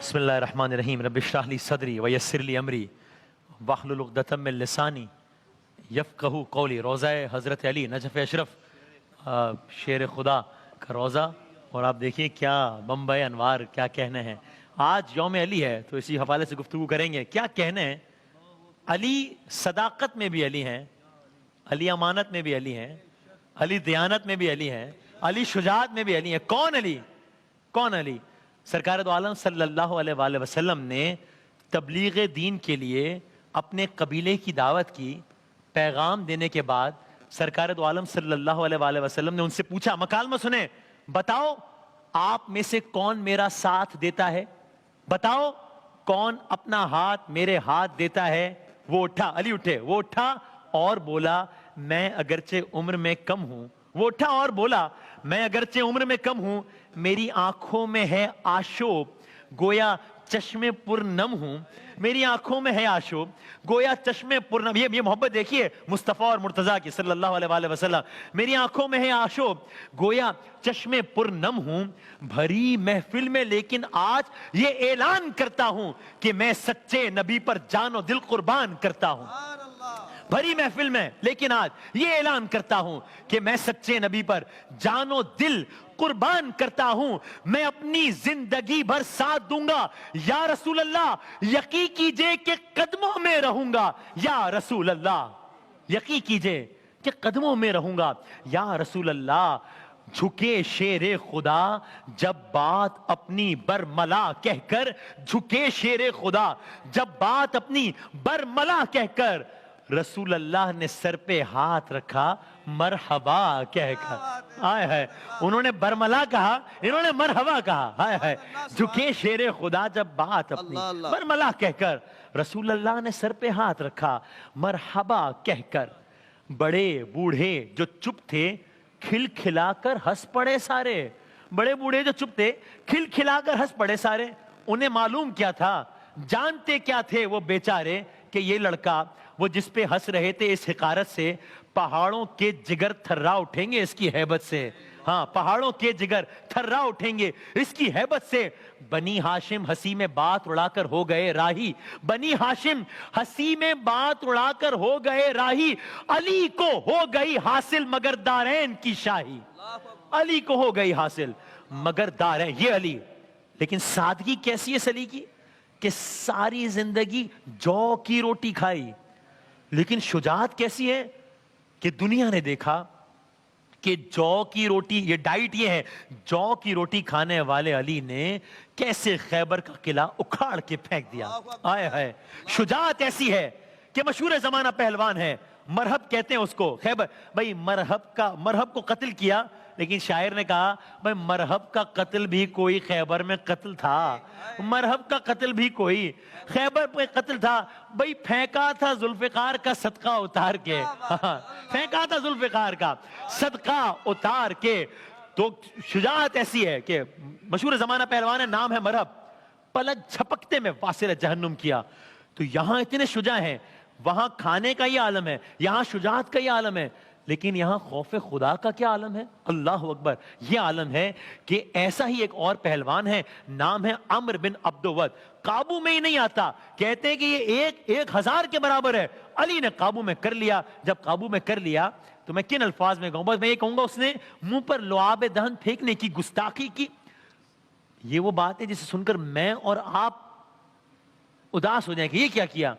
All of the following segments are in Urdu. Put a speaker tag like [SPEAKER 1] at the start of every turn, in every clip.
[SPEAKER 1] بسم اللہ الرحمن الرحیم رب اشرح لی صدری ویسر لی امری واحلل عقدۃ من لسانی یفقہوا قولی۔ روضہ حضرت علی نجف اشرف، شیر خدا کا روضہ، اور آپ دیکھیے کیا بمبئی انوار کیا کہنے ہیں۔ آج یوم علی ہے تو اسی حوالے سے گفتگو کریں گے۔ کیا کہنے ہیں؟ علی صداقت میں بھی علی ہیں، علی امانت میں بھی علی ہیں، علی دیانت میں بھی علی ہیں، علی شجاعت میں بھی علی ہیں۔ کون علی؟ کون علی؟ سرکار دو عالم صلی اللہ علیہ وآلہ وسلم نے تبلیغ دین کے لیے اپنے قبیلے کی دعوت کی۔ پیغام دینے کے بعد سرکار دو عالم صلی اللہ علیہ وآلہ وسلم نے ان سے پوچھا، مکالمہ سنیں، بتاؤ آپ میں سے کون میرا ساتھ دیتا ہے؟ بتاؤ کون اپنا ہاتھ میرے ہاتھ دیتا ہے؟ وہ اٹھا، علی اٹھے، وہ اٹھا اور بولا میں اگرچہ عمر میں کم ہوں۔ وہ اٹھا اور بولا میں اگرچہ عمر میں کم ہوں، میری آنکھوں میں ہے آشوب گویا چشمے پر نم ہوں۔ میری آنکھوں میں ہے آشوب گویا چشمے پر نم۔ یہ محبت دیکھیے مصطفیٰ اور مرتضیٰ کی صلی اللہ علیہ وآلہ وسلم۔ میری آنکھوں میں ہے آشوب گویا چشمے پر نم ہوں، بھری محفل میں لیکن آج یہ اعلان کرتا ہوں کہ میں سچے نبی پر جان و دل قربان کرتا ہوں۔ بھری محفل میں لیکن آج یہ اعلان کرتا ہوں کہ میں سچے نبی پر جان و دل قربان کرتا ہوں۔ میں اپنی زندگی بھر ساتھ دوں گا یا رسول اللہ، یقین کیجئے کہ قدموں میں رہوں گا یا رسول اللہ، یقین کیجئے کہ قدموں میں رہوں گا یا رسول اللہ۔ جھکے شیر خدا جب بات اپنی برملا کہہ کر، جھکے شیر خدا جب بات اپنی برملا کہہ کر، رسول اللہ نے سر پہ ہاتھ رکھا مرحبا کہہ کر۔ آئے ہے، انہوں نے برملا کہا، انہوں نے مرحبا کہا۔ آئے ہے، جھکے شیر خدا جب بات اپنی برملا کہہ کر، رسول اللہ نے سر پہ ہاتھ رکھا مرحبا کہہ کر۔ بڑے بوڑھے جو چپ تھے کھل کھلا کر ہنس پڑے سارے۔ بڑے بوڑھے جو چپ تھے کھل کھلا کر ہنس پڑے سارے۔ انہیں معلوم کیا تھا، جانتے کیا تھے وہ بیچارے کہ یہ لڑکا وہ جس پہ ہنس رہے تھے اس حقارت سے، پہاڑوں کے جگر تھرا اٹھیں گے اس کی ہیبت سے۔ ہاں، پہاڑوں کے جگر تھرا اٹھیں گے اس کی ہیبت سے۔ بنی ہاشم ہنسی میں بات اڑا کر ہو گئے راہی، بنی ہاشم ہنسی میں بات اڑا کر ہو گئے راہی۔ علی کو ہو گئی حاصل مگر دارین کی شاہی، علی کو ہو گئی حاصل مگر دارین، یہ علی۔ لیکن سادگی کیسی ہے اس علی کی کہ ساری زندگی جو کی روٹی کھائی، لیکن شجاعت کیسی ہے کہ دنیا نے دیکھا کہ جو کی روٹی، یہ ڈائٹ یہ ہے، جو کی روٹی کھانے والے علی نے کیسے خیبر کا قلعہ اکھاڑ کے پھینک دیا۔ آئے ہے، شجاعت ایسی ہے کہ مشہور زمانہ پہلوان ہے، مرہب کہتے ہیں اس کو، خیبر بھائی مرہب کو قتل کیا، لیکن شاعر نے کہا بھائی مرہب کا قتل بھی کوئی خیبر میں قتل تھا، مرہب کا قتل بھی کوئی خیبر پہ قتل تھا بھائی، پھینکا تھا ذوالفقار کا صدقہ اتار کے، پھینکا تھا ذوالفقار کا صدقہ اتار کے۔ تو شجاعت ایسی ہے کہ مشہور زمانہ پہلوان ہے، نام ہے مرہب، پلک جھپکتے میں واصل جہنم کیا۔ تو یہاں اتنے شجاع ہیں، وہاں کھانے کا یہ عالم ہے، یہاں شجاعت کا یہ عالم ہے، لیکن یہاں خوف خدا کا کیا عالم ہے؟ اللہ اکبر۔ یہ عالم ہے کہ ایسا ہی ایک اور پہلوان ہے، نام ہے عمرو بن عبدود، قابو میں ہی نہیں آتا، کہتے ہیں کہ یہ ایک ہزار کے برابر ہے۔ علی نے قابو میں کر لیا۔ جب قابو میں کر لیا تو میں کن الفاظ میں کہوں؟ بس میں یہ کہوں گا اس نے منہ پر لعاب دہن پھینکنے کی گستاخی کی۔ یہ وہ بات ہے جسے سن کر میں اور آپ اداس ہو جائیں کہ یہ کیا کیا،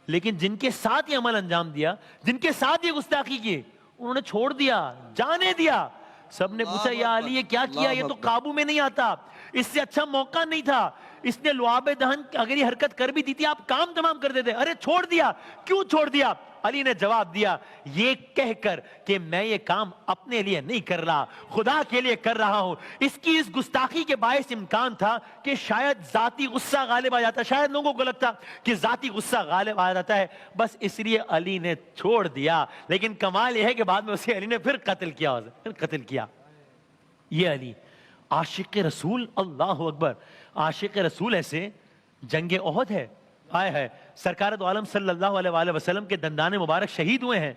[SPEAKER 1] لیکن جن کے ساتھ یہ عمل انجام دیا، جن کے ساتھ یہ گستاخی کی، انہوں نے چھوڑ دیا، جانے دیا۔ سب نے پوچھا یا علی یہ کیا کیا، یہ تو قابو میں نہیں آتا، اس سے اچھا موقع نہیں تھا، اس نے لعاب دہن اگر یہ حرکت کر بھی دی تھی آپ کام تمام کر دیتے، ارے چھوڑ دیا، کیوں چھوڑ دیا؟ علی نے جواب دیا یہ کہہ کر کہ میں یہ کام اپنے لیے نہیں کر رہا، خدا کے لیے کر رہا ہوں۔ اس کی اس گستاخی کے باعث امکان تھا کہ شاید ذاتی غصہ غالب آ جاتا، شاید لوگوں کو لگتا کہ ذاتی غصہ غالب آ جاتا ہے، بس اس لیے علی نے چھوڑ دیا۔ لیکن کمال یہ ہے کہ بعد میں اسے علی نے پھر قتل کیا۔ یہ علی عاشق رسول، اللہ اکبر، عاشق رسول ایسے جنگ احد ہے، آئے ہے، سرکار دو عالم صلی اللہ علیہ وآلہ وسلم کے دندان مبارک شہید ہوئے ہیں،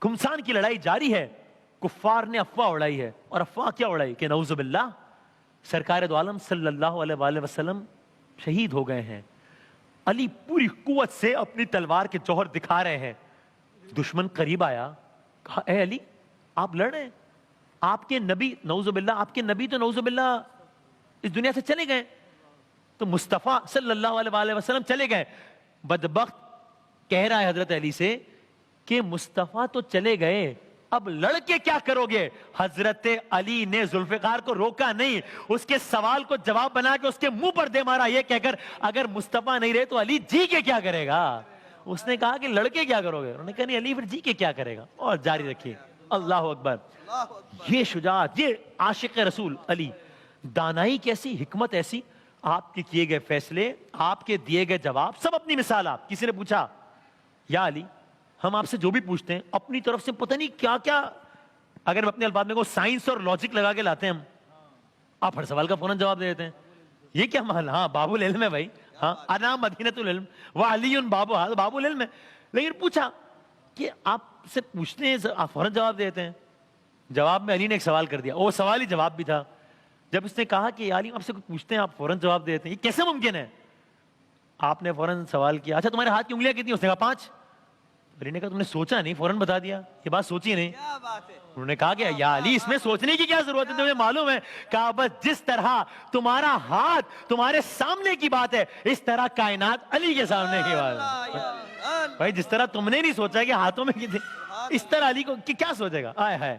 [SPEAKER 1] گھمسان کی لڑائی جاری ہے، کفار نے افواہ اڑائی ہے، اور افواہ کیا اڑائی کہ نعوذ باللہ سرکار دو عالم صلی اللہ علیہ وآلہ وسلم شہید ہو گئے ہیں. علی پوری قوت سے اپنی تلوار کے جوہر دکھا رہے ہیں. دشمن قریب آیا, کہا اے علی آپ لڑ رہے ہیں, آپ کے نبی نعوذ باللہ, آپ کے نبی تو نعوذ باللہ اس دنیا سے چلے گئے, تو مصطفیٰ صلی اللہ علیہ وسلم چلے گئے. بدبخت کہہ رہا ہے حضرت علی سے کہ مصطفیٰ تو چلے گئے, اب لڑ کے کیا کرو گے؟ حضرت علی نے ذوالفقار کو روکا نہیں, اس کے سوال کو جواب بنا کے اس کے منہ پر دے مارا, یہ کہہ کر اگر مصطفیٰ نہیں رہے تو علی جی کے کیا کرے گا؟ اس نے کہا کہ لڑ کے کیا کرو گے؟ انہوں نے کہا نہیں علی پھر جی کے کیا کرے گا, اور جاری رکھیے. اللہ اکبر. یہ شجاعت, یہ عاشق رسول علی, دانائی کیسی, حکمت ایسی, آپ کے کیے گئے فیصلے, آپ کے دیے گئے جواب, سب اپنی مثال. آپ کسی نے پوچھا یا علی ہم آپ سے جو بھی پوچھتے ہیں اپنی طرف سے پتہ نہیں کیا کیا, اگر اپنے الفاظ میں کو سائنس اور لاجک لگا کے لاتے ہیں ہم, آپ ہر سوال کا فوراً جواب دے دیتے ہیں. یہ کیا محل؟ ہاں باب العلم ہے بھائی, ہاں انا مدینۃ العلم وعلی باب العلم ہے. لیکن پوچھا کہ آپ سے پوچھتے ہیں آپ فوراً جواب دیتے ہیں. جواب میں علی نے ایک سوال کر دیا, وہ سوال ہی جواب بھی تھا. جب اس نے کہا کہ علی آپ سے پوچھتے ہیں آپ فوراً جواب دیتے ہیں, یہ کیسے ممکن ہے؟ آپ نے فوراً سوال کیا اچھا تمہارے ہاتھ کی انگلیاں کتنی؟ اس نے کہا 5. علی نے کہا تم نے سوچا نہیں, فوراً بتا دیا, یہ بات سوچی نہیں. انہوں نے کہا کہ یا علی اس میں سوچنے کی کیا ضرورت ہے, تمہیں معلوم ہے. کہا بس جس طرح تمہارا ہاتھ تمہارے سامنے کی بات ہے اس طرح کائنات علی کے سامنے کی بات ہے. بھائی جس طرح تم نے نہیں سوچا کہ ہاتھوں میں کتنے, اس طرح علی کو کیا سوچے گا؟ آئے ہے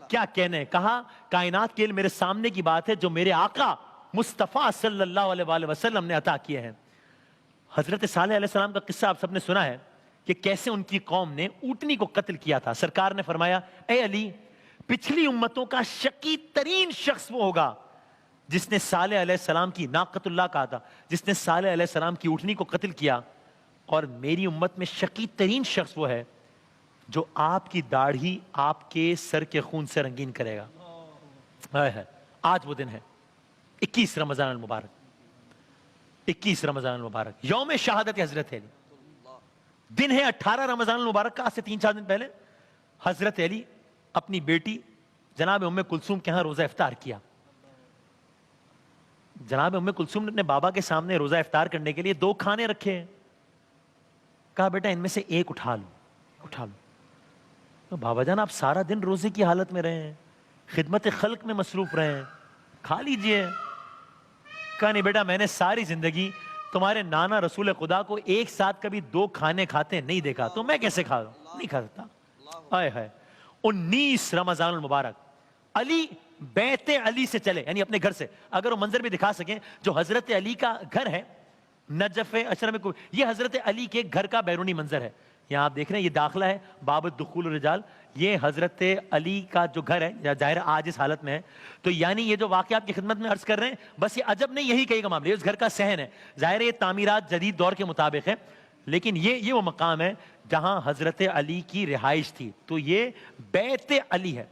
[SPEAKER 1] کیا کہنے. کہا کائنات کے علم میرے سامنے کی بات ہے جو میرے آقا مصطفیٰ صلی اللہ علیہ وسلم نے عطا کیے ہیں. حضرت صالح علیہ السلام کا قصہ آپ سب نے سنا ہے کہ کیسے ان کی قوم نے اونٹنی کو قتل کیا تھا. سرکار نے فرمایا اے علی پچھلی امتوں کا شقی ترین شخص وہ ہوگا جس نے صالح علیہ السلام کی, ناقۃ اللہ کہا تھا, جس نے صالح علیہ السلام کی اونٹنی کو قتل کیا, اور میری امت میں شقی ترین شخص وہ ہے جو آپ کی داڑھی آپ کے سر کے خون سے رنگین کرے گا. آج وہ دن ہے 21 رمضان المبارک, 21 رمضان المبارک, یوم شہادت حضرت علی. دن ہے 18 رمضان المبارک کا, آج سے 3-4 دن پہلے حضرت علی اپنی بیٹی جناب ام کلثوم کے ہاں روزہ افطار کیا. جناب ام کلثوم نے اپنے بابا کے سامنے روزہ افطار کرنے کے لیے 2 کھانے رکھے. کہا بیٹا ان میں سے ایک اٹھا لو. تو بابا جان آپ سارا دن روزے کی حالت میں رہے ہیں, خدمت خلق میں مصروف رہے ہیں, کھا لیجئے. کہا نہیں بیٹا میں نے ساری زندگی تمہارے نانا رسول خدا کو ایک ساتھ کبھی 2 کھانے کھاتے نہیں دیکھا, تو میں کیسے کھا نہیں کھا سکتا. آئے ہے 19 رمضان المبارک علی بیت علی سے چلے, یعنی اپنے گھر سے. اگر وہ منظر بھی دکھا سکیں جو حضرت علی کا گھر ہے نجف اشرم, یہ حضرت علی کے گھر کا بیرونی منظر ہے. یہاں آپ دیکھ رہے ہیں یہ داخلہ ہے باب الدخول الرجال, یہ حضرت علی کا جو گھر ہے ظاہر آج اس حالت میں ہے. تو یعنی یہ جو واقعہ آپ کی خدمت میں عرض کر رہے ہیں بس یہ عجب نہیں, یہی کہیں کا معاملہ, اس گھر کا صحن ہے. ظاہر یہ تعمیرات جدید دور کے مطابق ہے, لیکن یہ وہ مقام ہے جہاں حضرت علی کی رہائش تھی. تو یہ بیت علی ہے.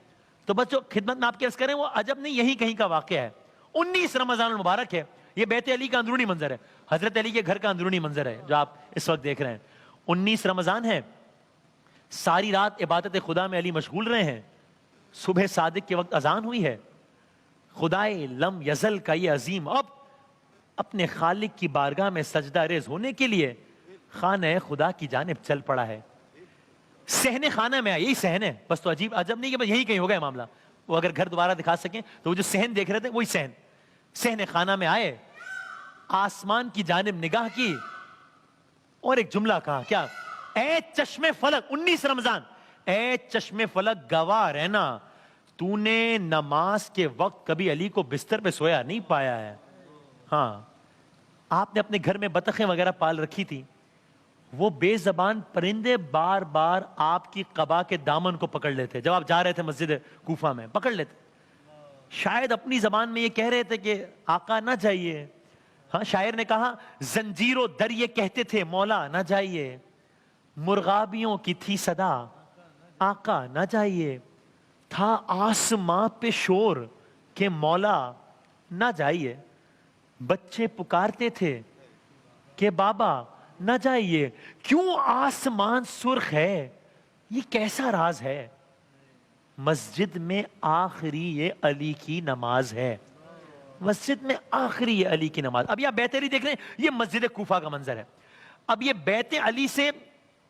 [SPEAKER 1] تو بس جو خدمت میں آپ کی عرض کر رہے ہیں وہ عجب نہیں, یہی کہیں کا واقعہ ہے. 19 رمضان المبارک ہے, یہ بیت علی کا اندرونی منظر ہے, حضرت علی کے گھر کا اندرونی منظر ہے جو آپ اس وقت دیکھ رہے ہیں. 19 رمضان ہے, ساری رات عبادت خدا میں علی مشغول رہے ہیں. صبح صادق کے وقت اذان ہوئی ہے. خدائے لم یزل کا یہ عظیم اب اپنے خالق کی بارگاہ میں سجدہ ریز ہونے کے لیے خانہ خدا کی جانب چل پڑا ہے. صحن خانہ میں آیا, یہی صحن ہے بس. تو عجب نہیں کہ بس یہی کہیں ہوگا معاملہ. وہ اگر گھر دوبارہ دکھا سکیں تو وہ جو صحن دیکھ رہے تھے وہی صحن خانہ میں آئے, آسمان کی جانب نگاہ کی اور ایک جملہ کہا, کیا؟ اے چشم فلک, 19 رمضان, اے چشم فلک گواہ رہنا تو نے نماز کے وقت کبھی علی کو بستر پہ سویا نہیں پایا ہے. ہاں آپ نے اپنے گھر میں بطخیں وغیرہ پال رکھی تھی, وہ بے زبان پرندے بار بار آپ کی قبا کے دامن کو پکڑ لیتے. جب آپ جا رہے تھے مسجد کوفہ میں پکڑ لیتے, شاید اپنی زبان میں یہ کہہ رہے تھے کہ آقا نہ جائیے. ہاں شاعر نے کہا زنجیر و در یہ کہتے تھے مولا نہ جائیے, مرغابیوں کی تھی صدا آقا نہ جائیے, تھا آسماں پہ شور کہ مولا نہ جائیے, بچے پکارتے تھے کہ بابا نہ جائیے, کیوں آسمان سرخ ہے یہ کیسا راز ہے, مسجد میں آخری یہ علی کی نماز ہے. مسجد میں آخری یہ علی کی نماز. اب یہ بیت علی دیکھ رہے ہیں, یہ مسجد کوفہ کا منظر ہے. اب یہ بیت علی سے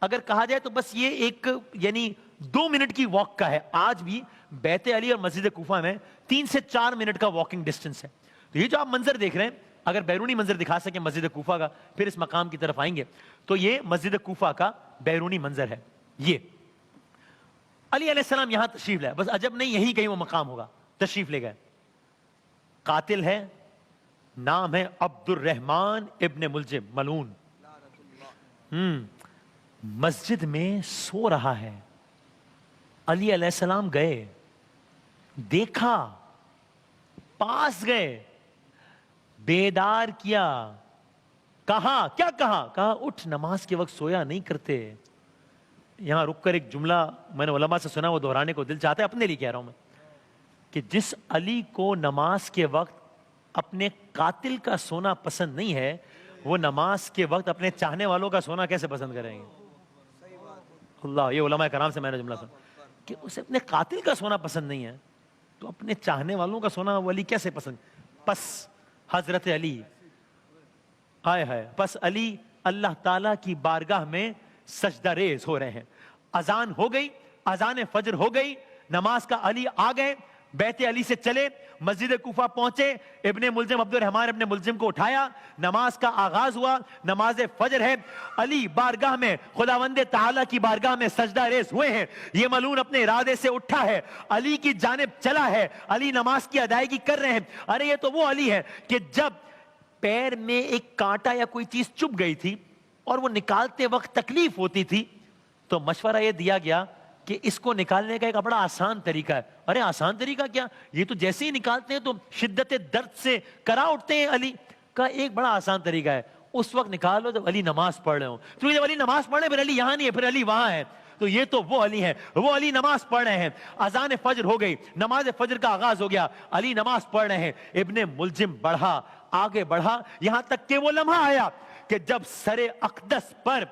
[SPEAKER 1] اگر کہا جائے تو بس یہ ایک یعنی 2 منٹ کی واک کا ہے. آج بھی بیت علی اور مسجد کوفہ میں 3 سے 4 منٹ کا واکنگ ڈسٹنس ہے. تو یہ جو آپ منظر دیکھ رہے ہیں, اگر بیرونی منظر دکھا سکیں مسجد کوفہ کا, پھر اس مقام کی طرف آئیں گے, تو یہ مسجد کوفہ کا بیرونی منظر ہے. یہ علی علیہ السلام یہاں تشریف لائے, بس عجب نہیں یہی کہیں وہ مقام ہوگا. تشریف لے گئے. قاتل ہے, نام ہے عبد الرحمن ابن ملجم ملعون. مسجد میں سو رہا ہے. علی علیہ السلام گئے, دیکھا, پاس گئے, بیدار کیا. کہا, کیا کہا؟ کہا اٹھ, نماز کے وقت سویا نہیں کرتے. یہاں رک کر ایک جملہ میں نے علماء سے سنا, وہ دہرانے کو دل چاہتا ہے, اپنے لیے کہہ رہا ہوں میں, کہ جس علی کو نماز کے وقت اپنے قاتل کا سونا پسند نہیں ہے, وہ نماز کے وقت اپنے چاہنے والوں کا سونا کیسے پسند کریں گے؟ اللہ, یہ علماء کرام سے میں نے جملہ سنا کہ اسے اپنے قاتل کا سونا پسند نہیں ہے, تو اپنے چاہنے والوں کا سونا وہ علی کیسے پسند؟ پس حضرت علی آئے ہے, پس علی اللہ تعالیٰ کی بارگاہ میں سجدہ ریز ہو رہے ہیں. اذان ہو گئی, اذان فجر ہو گئی, نماز کا علی آ گئے, بیت علی سے چلے, مسجد کوفہ پہنچے, ابن ملجم عبد الرحمن ابن ملجم کو اٹھایا, نماز کا آغاز ہوا, نماز فجر ہے. علی بارگاہ میں, خداوند تعالیٰ کی بارگاہ میں سجدہ ریز ہوئے ہیں. یہ ملعون اپنے ارادے سے اٹھا ہے, علی کی جانب چلا ہے, علی نماز کی ادائیگی کر رہے ہیں. ارے یہ تو وہ علی ہے کہ جب پیر میں ایک کانٹا یا کوئی چیز چپ گئی تھی اور وہ نکالتے وقت تکلیف ہوتی تھی, تو مشورہ یہ دیا گیا کہ اس کو نکالنے کا ایک بڑا آسان طریقہ ہے. ارے آسان طریقہ کیا, یہ تو جیسے ہی نکالتے ہیں تو شدت درد سے کرا اٹھتے ہیں. علی کا ایک بڑا آسان طریقہ ہے, اس وقت نکالو جب علی نماز پڑھ رہے ہوں. تو جب علی نماز پڑھ رہے ہیں, پھر علی یہاں نہیں ہے, پھر علی وہاں ہے. تو یہ تو وہ علی ہیں, وہ علی نماز پڑھ رہے ہیں. اذان فجر ہو گئی, نماز فجر کا آغاز ہو گیا, علی نماز پڑھ رہے ہیں. ابن ملجم بڑھا, آگے بڑھا, یہاں تک کہ وہ لمحہ آیا کہ جب سر اقدس پر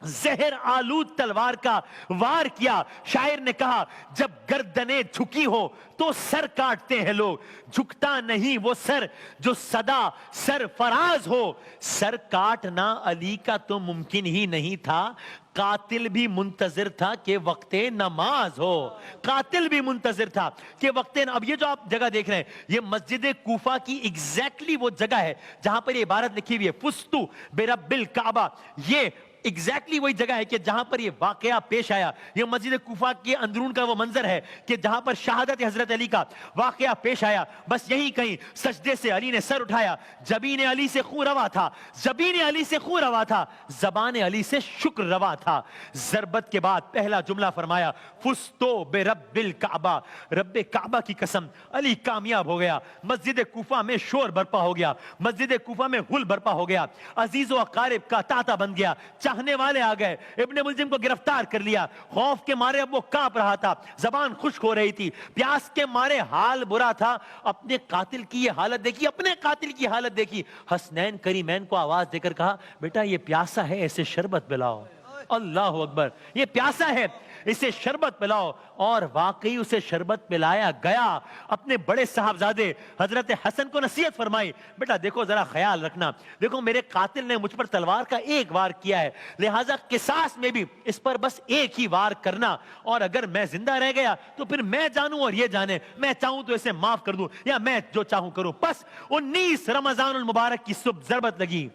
[SPEAKER 1] زہر آلود تلوار کا وار کیا. شاعر نے کہا جب گردنیں جھکی ہو تو سر کاٹتے ہیں لوگ, جھکتا نہیں وہ سر جو صدا سر فراز ہو. سر کاٹنا علی کا تو ممکن ہی نہیں تھا, قاتل بھی منتظر تھا کہ وقت نماز ہو, قاتل بھی منتظر تھا کہ وقت. اب یہ جو آپ جگہ دیکھ رہے ہیں, یہ مسجد کوفہ کی ایگزیکٹلی وہ جگہ ہے جہاں پر یہ عبارت لکھی ہوئی ہے, فستو برب الکعبہ. یہ ایگزیکٹلی وہی جگہ ہے کہ جہاں پر یہ واقعہ پیش آیا. یہ مسجد کوفہ کے اندرون کا وہ منظر ہے کہ جہاں پر شہادت حضرت علی کا واقعہ پیش آیا. بس یہی کہیں سجدے سے علی نے سر اٹھایا, جبین علی سے خون روا تھا, جبین علی سے خون روا تھا, زبان علی سے شکر روا تھا. ضربت کے بعد پہلا جملہ فرمایا فستو برب الکعبہ, رب کعبہ کی قسم علی کامیاب ہو گیا. مسجد کوفہ میں شور برپا ہو گیا, مسجد کوفہ میں غل برپا ہو گیا, عزیز و اقارب کا تاتا بن گیا, چاہنے والے آ گئے. ابن ملجم کو گرفتار کر لیا, خوف کے مارے اب وہ کانپ رہا تھا, زبان خشک ہو رہی تھی, پیاس کے مارے حال برا تھا. اپنے قاتل کی یہ حالت دیکھی, اپنے قاتل کی حالت دیکھی. حسنین کریمین کو آواز دے کر کہا بیٹا یہ پیاسا ہے, اسے شربت پلاؤ. اللہ اکبر, یہ پیاسا ہے, اسے شربت پلاؤ. اور واقعی اسے شربت پلایا گیا. اپنے بڑے صاحبزادے حضرت حسن کو نصیحت فرمائی, بیٹا دیکھو ذرا خیال رکھنا, دیکھو میرے قاتل نے مجھ پر تلوار کا ایک وار کیا ہے, لہٰذا قصاص میں بھی اس پر بس ایک ہی وار کرنا, اور اگر میں زندہ رہ گیا تو پھر میں جانوں اور یہ جانے, میں چاہوں تو اسے معاف کر دوں یا میں جو چاہوں کروں. بس 19 رمضان المبارک کی صبح ضربت لگی.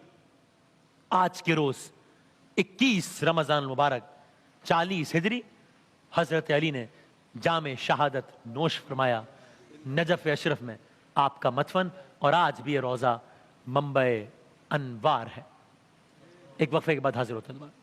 [SPEAKER 1] آج کے روز 21 رمضان المبارک 40 ہجری, حضرت علی نے جام شہادت نوش فرمایا نجف اشرف میں, آپ کا مدفن. اور آج بھی یہ روضہ منبع انوار ہے. ایک وقفے کے بعد حاضر ہوتے ہیں دوبارہ.